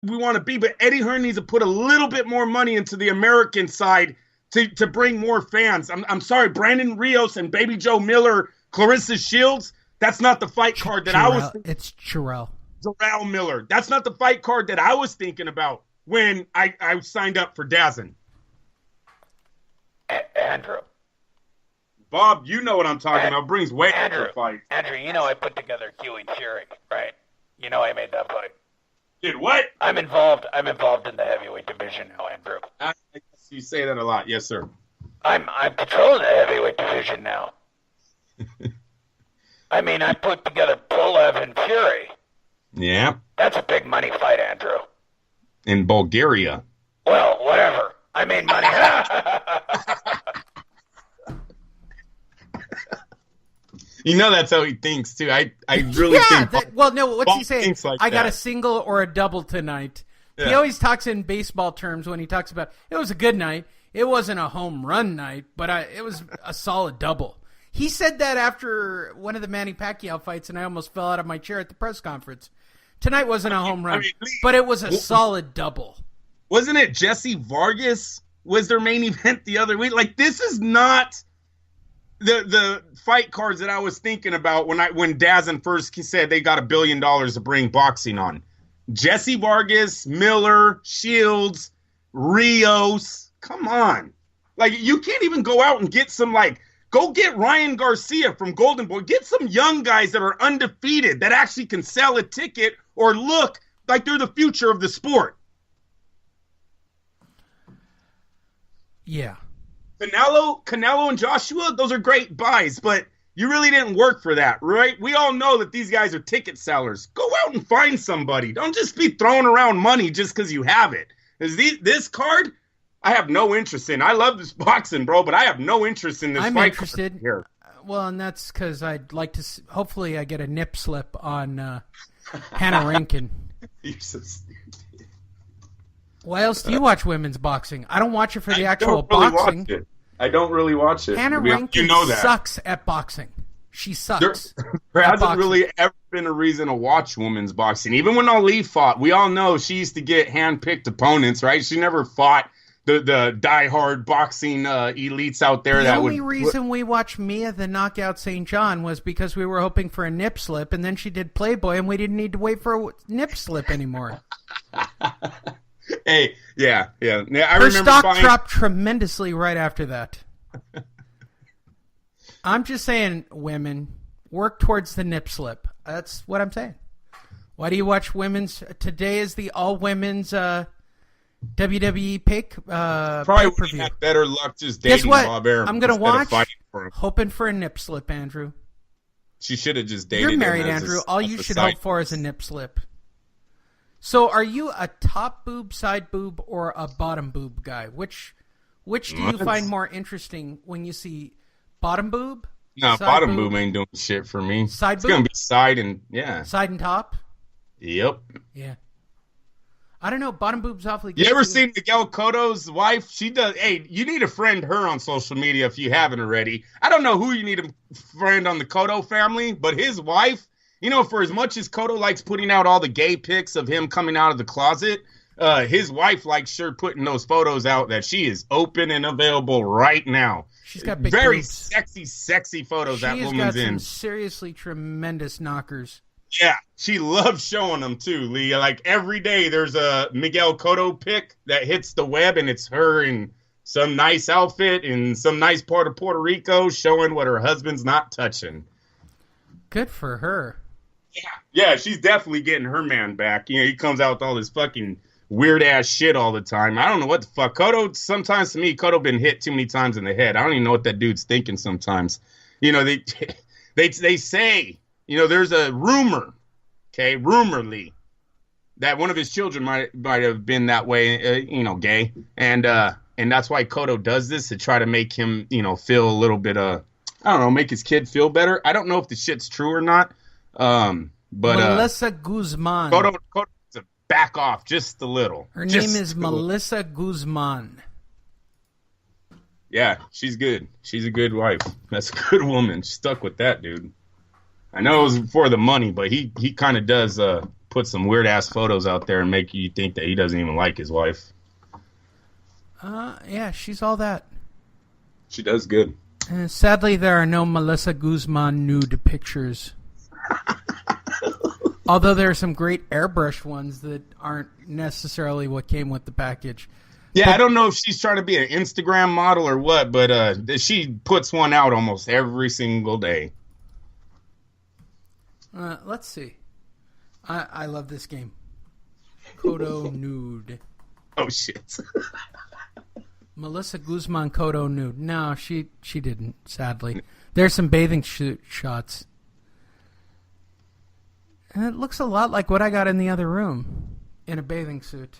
we want to be, but Eddie Hearn needs to put a little bit more money into the American side to bring more fans. I'm sorry, Brandon Rios and Baby Joe Miller, Clarissa Shields, that's not the fight card that I was thinking. It's Jarrell Miller. That's not the fight card that I was thinking about when I signed up for DAZN. Andrew. Bob, you know what I'm talking about. Brings weight to the fight. Andrew, you know I put together Huey Fury, right? You know I made that fight. Did what? I'm involved in the heavyweight division now, Andrew. I guess you say that a lot. Yes, sir. I'm controlling the heavyweight division now. I mean, I put together Pulev and Fury. Yeah. That's a big money fight, Andrew. In Bulgaria. Well, whatever. I made money. You know that's how he thinks, too. I really think... Well, no, what's he saying? Like I got a single or a double tonight. Yeah. He always talks in baseball terms when he talks about, it was a good night. It wasn't a home run night, but it was a solid double. He said that after one of the Manny Pacquiao fights, and I almost fell out of my chair at the press conference. Tonight wasn't a home run, but it was a solid double. Wasn't it Jesse Vargas was their main event the other week? Like, this is not the fight cards that I was thinking about when DAZN first said they got $1 billion to bring boxing on. Jesse Vargas, Miller, Shields, Rios. Come on. Like, you can't even go out and get some, like, go get Ryan Garcia from Golden Boy. Get some young guys that are undefeated that actually can sell a ticket or look like they're the future of the sport. Yeah. Canelo and Joshua, those are great buys, but you really didn't work for that, right? We all know that these guys are ticket sellers. Go out and find somebody. Don't just be throwing around money just because you have it. This card, I have no interest in. I love this boxing, bro, but I have no interest in this fight. I'm interested. Here. Well, and that's because I'd like to. Hopefully, I get a nip slip on Hannah Rankin. You're so stupid. Why else do you watch women's boxing? I don't watch it for the actual boxing. I don't really watch it. Hannah Rankin sucks at boxing. She sucks. There hasn't really ever been a reason to watch women's boxing. Even when Ali fought, we all know she used to get hand-picked opponents, right? She never fought the diehard boxing elites out there. The only reason we watched Mia the Knockout St. John was because we were hoping for a nip slip, and then she did Playboy, and we didn't need to wait for a nip slip anymore. Hey, yeah. Her stock dropped tremendously right after that. I'm just saying, women, work towards the nip slip. That's what I'm saying. Why do you watch women's? Today is the all-women's WWE pick. Probably would have better luck just dating Bob Arum. I'm going to watch, hoping for a nip slip, Andrew. She should have just dated him. You're married, Andrew. All you should hope for is a nip slip. So are you a top boob, side boob, or a bottom boob guy? Which do you find more interesting when you see bottom boob? No, bottom boob ain't doing shit for me. Side boob? It's going to be side and, yeah. Side and top? Yep. Yeah. I don't know. Bottom boob's awfully good. You ever seen Miguel Cotto's wife? She does. Hey, you need to friend her on social media if you haven't already. I don't know who you need to friend on the Cotto family, but his wife, you know, for as much as Cotto likes putting out all the gay pics of him coming out of the closet, his wife likes sure putting those photos out that she is open and available right now. She's got big very boobs. Sexy photos that woman's in. She's got some seriously tremendous knockers. Yeah, she loves showing them too, Lee. Like every day there's a Miguel Cotto pic that hits the web and it's her in some nice outfit in some nice part of Puerto Rico showing what her husband's not touching. Good for her. Yeah, she's definitely getting her man back. You know, he comes out with all this fucking weird ass shit all the time. I don't know what the fuck. Cotto, sometimes to me, Cotto been hit too many times in the head. I don't even know what that dude's thinking sometimes. You know, they say, you know, there's a rumor, rumorly, that one of his children might have been that way, you know, gay, and that's why Cotto does this, to try to make him, you know, feel a little bit I don't know, make his kid feel better. I don't know if the shit's true or not, but Melissa Guzman. Cotto to back off just a little. Her name is Melissa Guzman. Yeah, she's good. She's a good wife. That's a good woman. Stuck with that dude. I know it was for the money, but he kind of does put put some weird ass photos out there and make you think that he doesn't even like his wife. Yeah, she's all that. She does good. Sadly, there are no Melissa Guzman nude pictures. Although there are some great airbrushed ones that aren't necessarily what came with the package. Yeah, I don't know if she's trying to be an Instagram model or what, but she puts one out almost every single day. Let's see. I love this game. Kodo nude. Oh, shit. Melissa Guzman Kodo nude. No, she didn't, sadly. There's some bathing suit shots. And it looks a lot like what I got in the other room. In a bathing suit.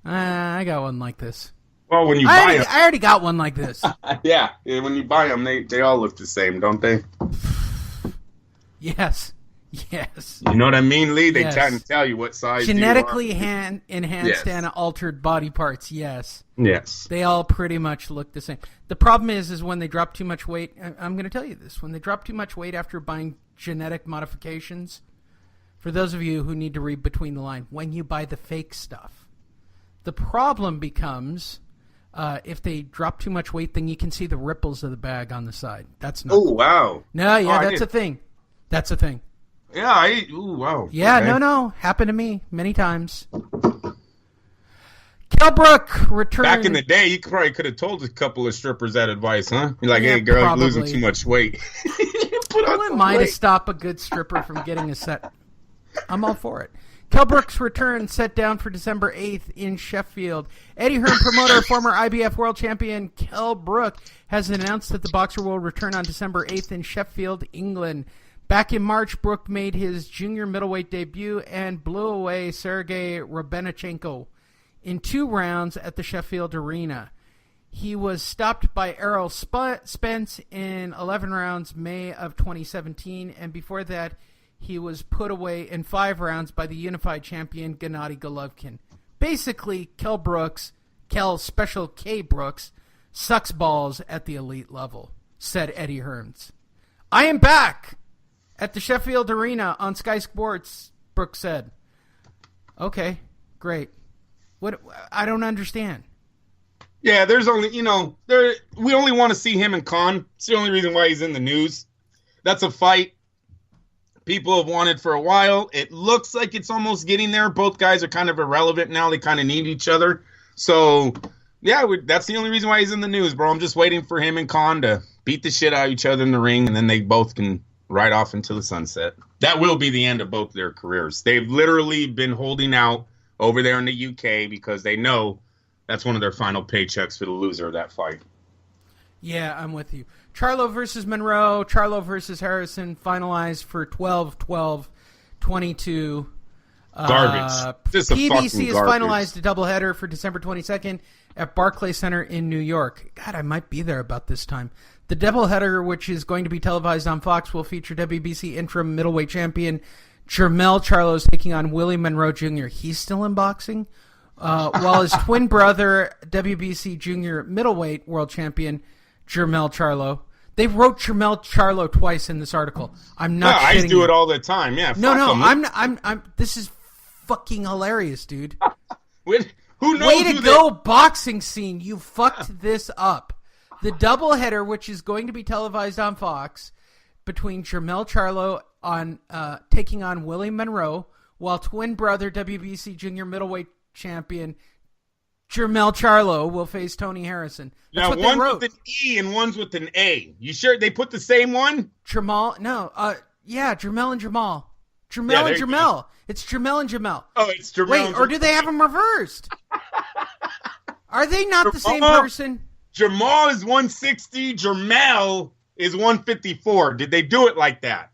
I got one like this. Well, when you buy them... I already got one like this. Yeah, when you buy them, they all look the same, don't they? Yes. You know what I mean, Lee? They Yes. try to tell you what size Genetically enhanced Yes. and altered body parts, yes. Yes. They all pretty much look the same. The problem is when they drop too much weight, I'm going to tell you this, when they drop too much weight after buying genetic modifications, for those of you who need to read between the lines, when you buy the fake stuff, the problem becomes if they drop too much weight, then you can see the ripples of the bag on the side. That's not Oh, wow. No, yeah, that's a thing. That's a thing. Yeah, wow. Yeah, Okay. no. Happened to me many times. Kell Brook returned. Back in the day, you probably could have told a couple of strippers that advice, huh? You're like, Yeah, hey, girl, probably. you're losing too much weight. Put on Who some am I to weight. stop a good stripper from getting a set? I'm all for it. Kell Brook's return set down for December 8th in Sheffield. Eddie Hearn promoter, former IBF world champion Kell Brook, has announced that the boxer will return on December 8th in Sheffield, England. Back in March, Brook made his junior middleweight debut and blew away Sergey Rubenechenko in 2 rounds at the Sheffield Arena. He was stopped by Errol Spence in 11 rounds May of 2017, and before that, he was put away in 5 rounds by the unified champion Gennady Golovkin. Basically, Kell Special K Brooks, sucks balls at the elite level, said Eddie Hearns. I am back at the Sheffield Arena on Sky Sports, Brooks said. Okay, great. What? I don't understand. Yeah, there's only, we only want to see him and Khan. It's the only reason why he's in the news. That's a fight people have wanted for a while. It looks like it's almost getting there. Both guys are kind of irrelevant now. They kind of need each other. So, yeah, that's the only reason why he's in the news, bro. I'm just waiting for him and Khan to beat the shit out of each other in the ring, and then they both can ride off into the sunset. That will be the end of both their careers. They've literally been holding out over there in the UK because they know that's one of their final paychecks for the loser of that fight. Yeah, I'm with you. Charlo versus Monroe, Charlo versus Harrison, finalized for 12-12-22. Garbage. Just a PBC fucking has garbage. finalized a doubleheader for December 22nd at Barclays Center in New York. God, I might be there about this time. The doubleheader, which is going to be televised on Fox, will feature WBC interim middleweight champion Jermell Charlo taking on Willie Monroe Jr. He's still in boxing. While his twin brother, WBC junior middleweight world champion Jermell Charlo. They wrote Jermell Charlo twice in this article. I'm not kidding. I do it all the time. Yeah. No, fuck 'em. I'm. This is fucking hilarious, dude. Who knows? Way to go, boxing scene! You fucked this up. The doubleheader, which is going to be televised on Fox, between Jermell Charlo on taking on Willie Monroe, while twin brother WBC junior middleweight champion Jermell Charlo will face Tony Harrison. That's now, what they one's wrote. with an E and one's with an A. You sure they put the same one? Jermell and Jamal. Jermell Yeah, and there you Jermell. It's Jermell and Jamal. Oh, it's Jermell. Wait, and or do they have them reversed? Are they not the same Jamal- person? Jamal is 160. Jermell is 154. Did they do it like that?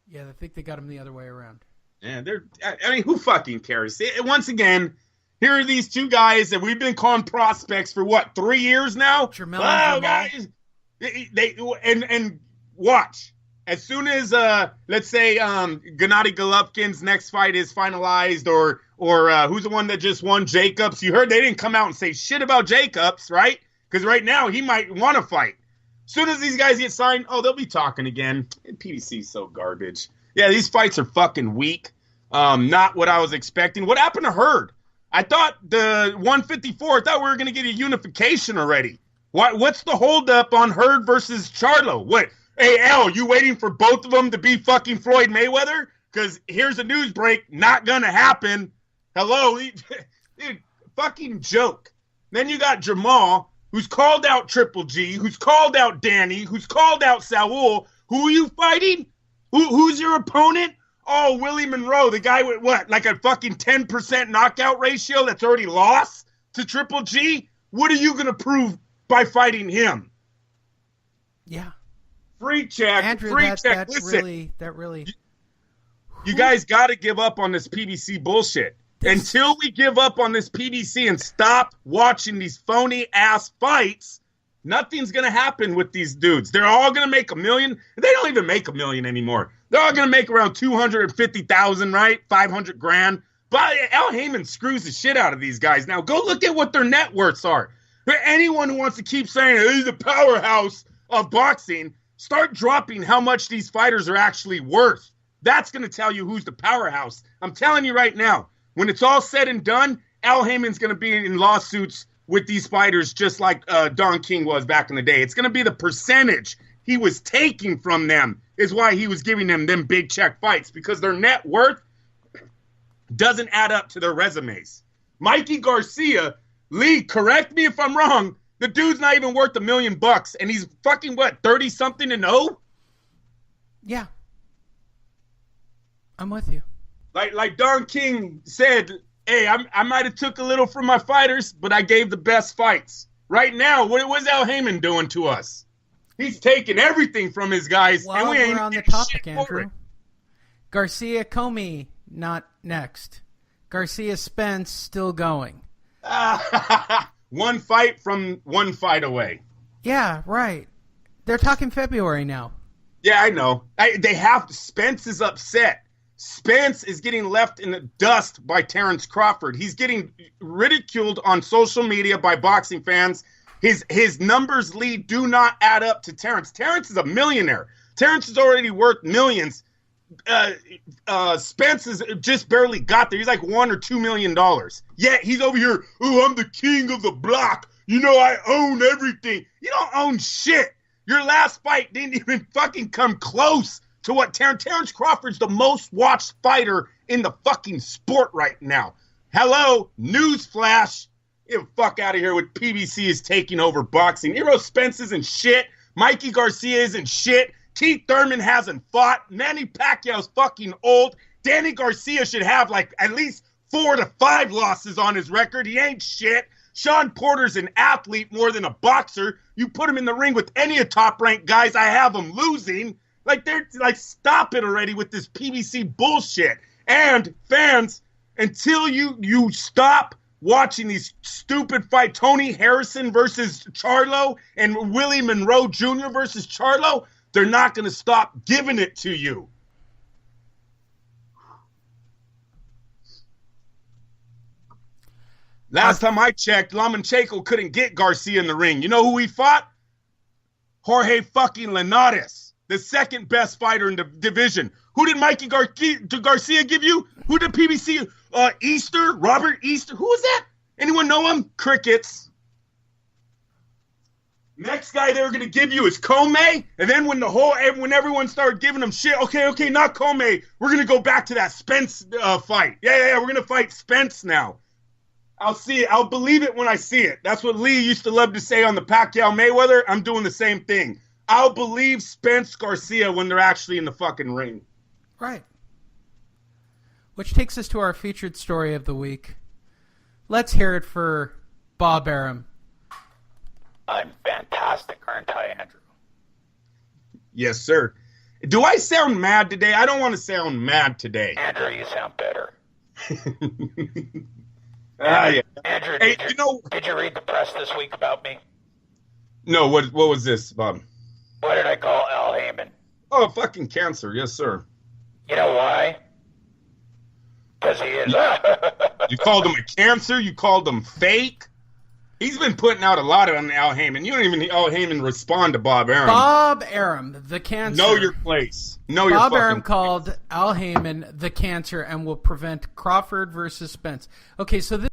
Yeah, I think they got them the other way around. Yeah, I mean, who fucking cares? Once again, here are these two guys that we've been calling prospects for what, 3 years now? Jermell and Jamal. Guys, they and watch. As soon as let's say Gennady Golovkin's next fight is finalized, or who's the one that just won, Jacobs? You heard they didn't come out and say shit about Jacobs, right? Because right now he might want to fight. As soon as these guys get signed, they'll be talking again. PBC's so garbage. Yeah, these fights are fucking weak. Not what I was expecting. What happened to Hurd? I thought the 154, I thought we were going to get a unification already. What's the holdup on Hurd versus Charlo? What? Hey, Al, you waiting for both of them to be fucking Floyd Mayweather? Because here's a news break. Not going to happen. Hello? Dude, fucking joke. Then you got Jamal, who's called out Triple G, who's called out Danny, who's called out Saul. Who are you fighting? Who's your opponent? Oh, Willie Monroe, the guy with what? Like a fucking 10% knockout ratio that's already lost to Triple G? What are you going to prove by fighting him? Yeah. Free check. Andrew, free that, check. that's Listen, really. you guys got to give up on this PBC bullshit. Until we give up on this PBC and stop watching these phony-ass fights, nothing's going to happen with these dudes. They're all going to make $1 million. They don't even make $1 million anymore. They're all going to make around $250,000, right? $500,000. But Al Heyman screws the shit out of these guys. Now, go look at what their net worths are. But anyone who wants to keep saying, hey, the powerhouse of boxing, start dropping how much these fighters are actually worth. That's going to tell you who's the powerhouse. I'm telling you right now, when it's all said and done, Al Heyman's going to be in lawsuits with these fighters just like Don King was back in the day. It's going to be the percentage he was taking from them is why he was giving them big check fights, because their net worth doesn't add up to their resumes. Mikey Garcia, Lee, correct me if I'm wrong, the dude's not even worth $1 million, and he's fucking, what, 30-something and 0? Yeah. I'm with you. Like Don King said, hey, I might have took a little from my fighters, but I gave the best fights. Right now, what's Al Heyman doing to us? He's taking everything from his guys, While and we ain't we're on the getting topic, shit for it. Andrew, Garcia Comey not next. Garcia Spence still going. One fight from one fight away. Yeah, right. They're talking February now. Yeah, I know. Spence is upset. Spence is getting left in the dust by Terrence Crawford. He's getting ridiculed on social media by boxing fans. His numbers, Lee, do not add up to Terrence. Terrence is a millionaire. Terrence is already worth millions. Spence is just barely got there. He's like $1 or $2 million. Yet he's over here, oh, I'm the king of the block. You know, I own everything. You don't own shit. Your last fight didn't even fucking come close to what Terrence Crawford's the most watched fighter in the fucking sport right now. Hello, newsflash. Get the fuck out of here with PBC is taking over boxing. Errol Spence isn't shit. Mikey Garcia isn't shit. Keith Thurman hasn't fought. Manny Pacquiao's fucking old. Danny Garcia should have like at least 4 to 5 losses on his record. He ain't shit. Sean Porter's an athlete more than a boxer. You put him in the ring with any of top-ranked guys, I have him losing. They're stop it already with this PBC bullshit. And fans, until you stop watching these stupid fights, Tony Harrison versus Charlo and Willie Monroe Jr. versus Charlo, they're not going to stop giving it to you. Last time I checked, Lomachenko couldn't get Garcia in the ring. You know who he fought? Jorge fucking Linares, the second best fighter in the division. Who did Mikey Garcia give you? Who did PBC? Easter? Robert Easter? Who was that? Anyone know him? Crickets. Next guy they were going to give you is Comey. And then when everyone started giving him shit, okay, not Comey. We're going to go back to that Spence fight. Yeah, we're going to fight Spence now. I'll see it. I'll believe it when I see it. That's what Lee used to love to say on the Pacquiao-Mayweather. I'm doing the same thing. I'll believe Spence Garcia when they're actually in the fucking ring. Right. Which takes us to our featured story of the week. Let's hear it for Bob Arum. I'm fantastic, aren't I, Andrew? Yes, sir. Do I sound mad today? I don't want to sound mad today. Andrew, you sound better. Yeah. Andrew, Hey, did you read the press this week about me? No, what was this, Bob? What did I call Al Heyman? Oh, fucking cancer. Yes, sir. You know why? Because he is. You called him a cancer? You called him fake? He's been putting out a lot on Al Heyman. You don't even Al Heyman respond to Bob Arum. Bob Arum, the cancer. Know your place. Know your Bob fucking Arum place. called Al Heyman the cancer and will prevent Crawford versus Spence. Okay, so this